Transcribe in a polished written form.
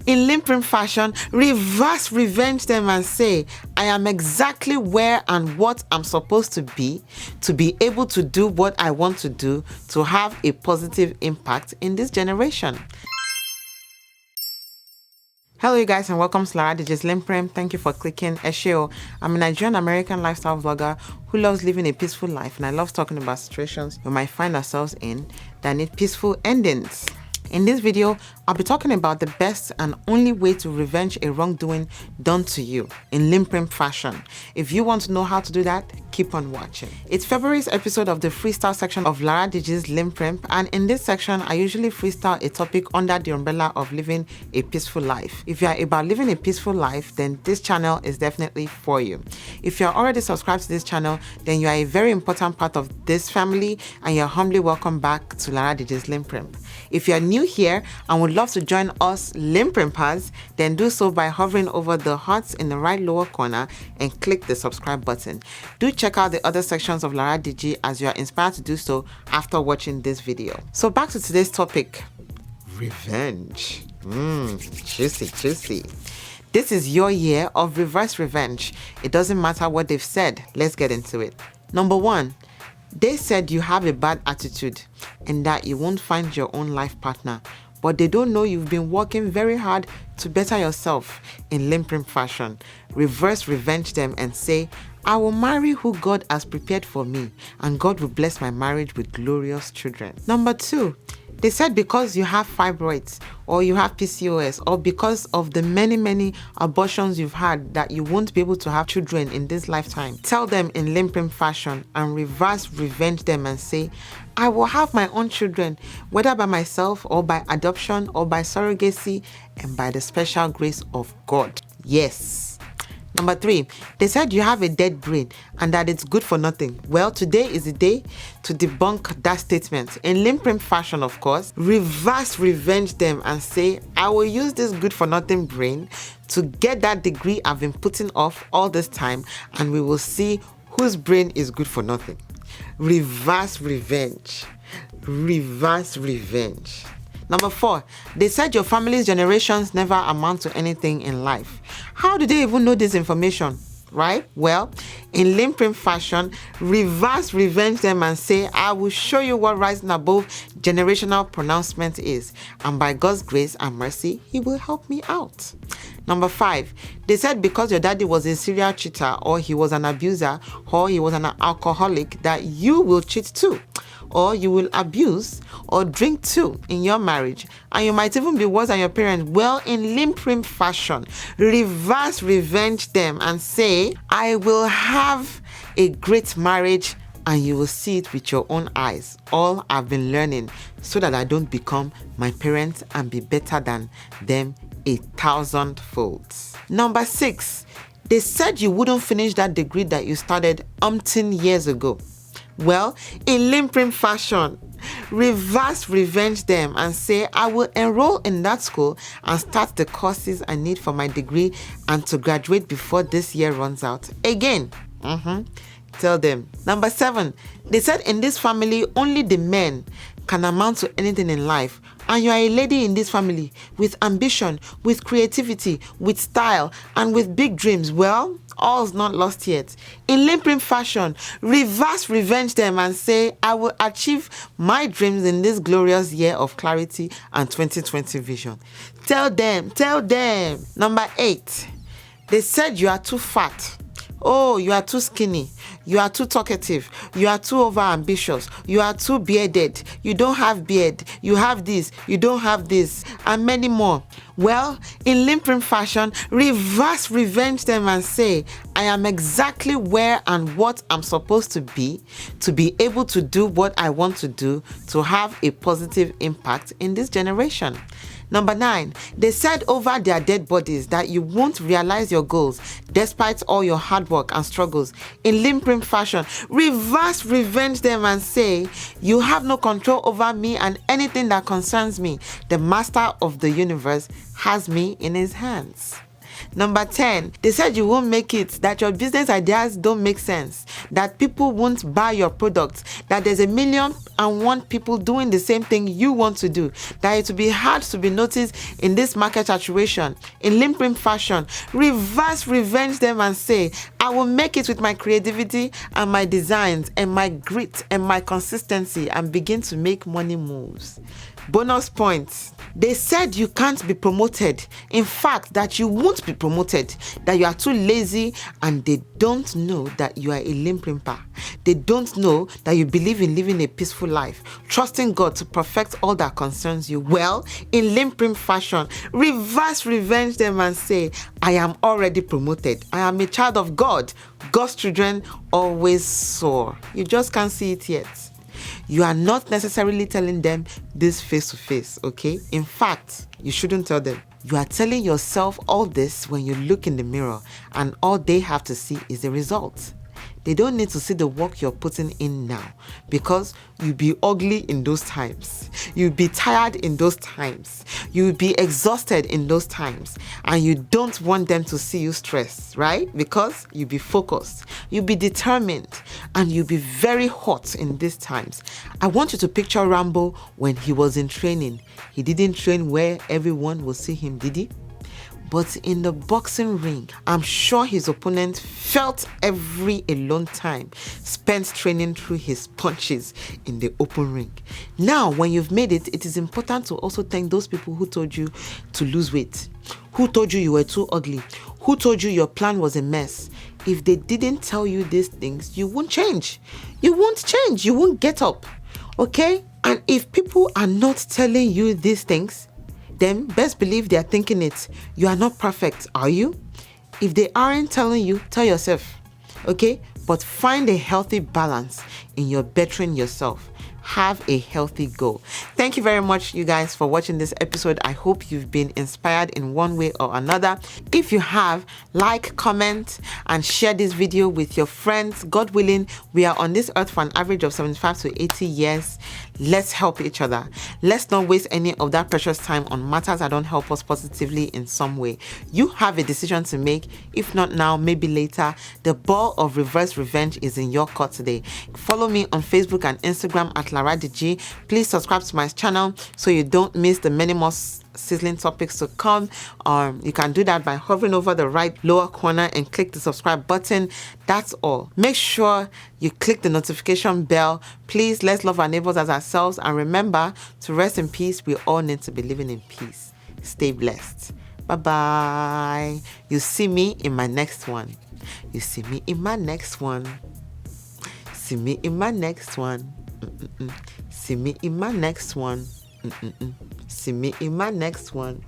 In LinP fashion, reverse revenge them and say, I am exactly where and what I'm supposed to be able to do what I want to do to have a positive impact in this generation. Hello you guys and welcome to Laradiji's LinP. Thank you for clicking Esheo. I'm a Nigerian American lifestyle vlogger who loves living a peaceful life, and I love talking about situations we might find ourselves in that need peaceful endings. In this video, I'll be talking about the best and only way to revenge a wrongdoing done to you in LinP fashion. If you want to know how to do that, keep on watching. It's February's episode of the freestyle section of Laraddiji LinP, and in this section, I usually freestyle a topic under the umbrella of living a peaceful life. If you are about living a peaceful life, then this channel is definitely for you. If you're already subscribed to this channel, then you are a very important part of this family, and you're humbly welcome back to Laraddiji LinP. If you're new here and would love to join us LinPers, then do so by hovering over the hearts in the right lower corner and click the subscribe button. Do check out the other sections of Laraddiji as you are inspired to do so after watching this video. So back to today's topic, revenge. Juicy. This is your year of reverse revenge. It doesn't matter what they've said. Let's get into it. Number 1. They said you have a bad attitude and that you won't find your own life partner, but they don't know you've been working very hard to better yourself in LinP fashion. Reverse revenge them and say, I will marry who God has prepared for me, and God will bless my marriage with glorious children. Number 2. They said because you have fibroids or you have PCOS or because of the many abortions you've had that you won't be able to have children in this lifetime. Tell them in LinP fashion and reverse revenge them and say, I will have my own children, whether by myself or by adoption or by surrogacy and by the special grace of God. Yes. Number 3, they said you have a dead brain and that it's good for nothing. Well, today is the day to debunk that statement. In LinP fashion, of course, reverse revenge them and say, I will use this good for nothing brain to get that degree I've been putting off all this time, and we will see whose brain is good for nothing. Reverse revenge. Reverse revenge. Number 4, they said your family's generations never amount to anything in life. How do they even know this information, right? Well, in LinP fashion, reverse revenge them and say, I will show you what rising above generational pronouncement is, and by God's grace and mercy, He will help me out. Number 5, they said because your daddy was a serial cheater or he was an abuser or he was an alcoholic that you will cheat too, or you will abuse or drink too in your marriage, and you might even be worse than your parents. Well, in LinP fashion, reverse revenge them and say, I will have a great marriage and you will see it with your own eyes. All I've been learning so that I don't become my parents and be better than them 1,000-fold. Number 6, they said you wouldn't finish that degree that you started umpteen years ago. Well, in LinP fashion, reverse revenge them and say, I will enroll in that school and start the courses I need for my degree and to graduate before this year runs out. Again, tell them. Number 7, they said in this family, only the men can amount to anything in life. And you are a lady in this family with ambition, with creativity, with style, and with big dreams. Well, all's not lost yet. In LinP fashion, reverse revenge them and say, I will achieve my dreams in this glorious year of clarity and 2020 vision. Tell them. Number 8, they said you are too fat. Oh, you are too skinny. You are too talkative. You are too over-ambitious. You are too bearded. You don't have beard. You have this. You don't have this. And many more. Well, in LinP fashion, reverse revenge them and say, I am exactly where and what I'm supposed to be able to do what I want to do to have a positive impact in this generation. Number 9, they said over their dead bodies that you won't realize your goals despite all your hard work and struggles. In LinP fashion, reverse revenge them and say, you have no control over me and anything that concerns me. The master of the universe has me in his hands. Number 10, they said you won't make it, that your business ideas don't make sense, that people won't buy your products, that there's 1,000,001 people doing the same thing you want to do, that it will be hard to be noticed in this market saturation. In LinP fashion, reverse revenge them and say, I will make it with my creativity and my designs and my grit and my consistency, and begin to make money moves. Bonus points. They said you can't be promoted. In fact, that you won't be promoted, that you are too lazy, and they don't know that you are a LinPrimper. They don't know that you believe in living a peaceful life, trusting God to perfect all that concerns you. Well, in LinPrim fashion, reverse revenge them and say, I am already promoted. I am a child of God. God's children always soar. You just can't see it yet. You are not necessarily telling them this face to face, okay? In fact, you shouldn't tell them. You are telling yourself all this when you look in the mirror, and all they have to see is the result. They don't need to see the work you're putting in now, because you'll be ugly in those times. You'll be tired in those times. You'll be exhausted in those times. And you don't want them to see you stressed, right? Because you'll be focused. You'll be determined. And you'll be very hot in these times. I want you to picture Rambo when he was in training. He didn't train where everyone will see him, did he? But in the boxing ring, I'm sure his opponent felt every alone time spent training through his punches in the open ring. Now, when you've made it, it is important to also thank those people who told you to lose weight, who told you you were too ugly, who told you your plan was a mess. If they didn't tell you these things, you won't change. You won't change. You won't get up. Okay? And if people are not telling you these things, then best believe they are thinking it. You are not perfect, are you? If they aren't telling you, tell yourself, okay? But find a healthy balance in your bettering yourself. Have a healthy goal. Thank you very much, you guys, for watching this episode. I hope you've been inspired in one way or another. If you have, like, comment, and share this video with your friends. God willing, we are on this earth for an average of 75 to 80 years. Let's help each other. Let's not waste any of that precious time on matters that don't help us positively in some way. You have a decision to make. If not now, maybe later. The ball of reverse revenge is in your court today. Follow me on Facebook and Instagram at Laraddiji. Please subscribe to my channel so you don't miss the many more sizzling topics to come. You can do that by hovering over the right lower corner and click the subscribe button. That's all. Make sure you click the notification bell. Please, let's love our neighbors as ourselves, and remember to rest in peace. We all need to be living in peace. Stay blessed. Bye-bye. You see me in my next one. You see me in my next one. See me in my next one. See me in my next one. See me in my next one.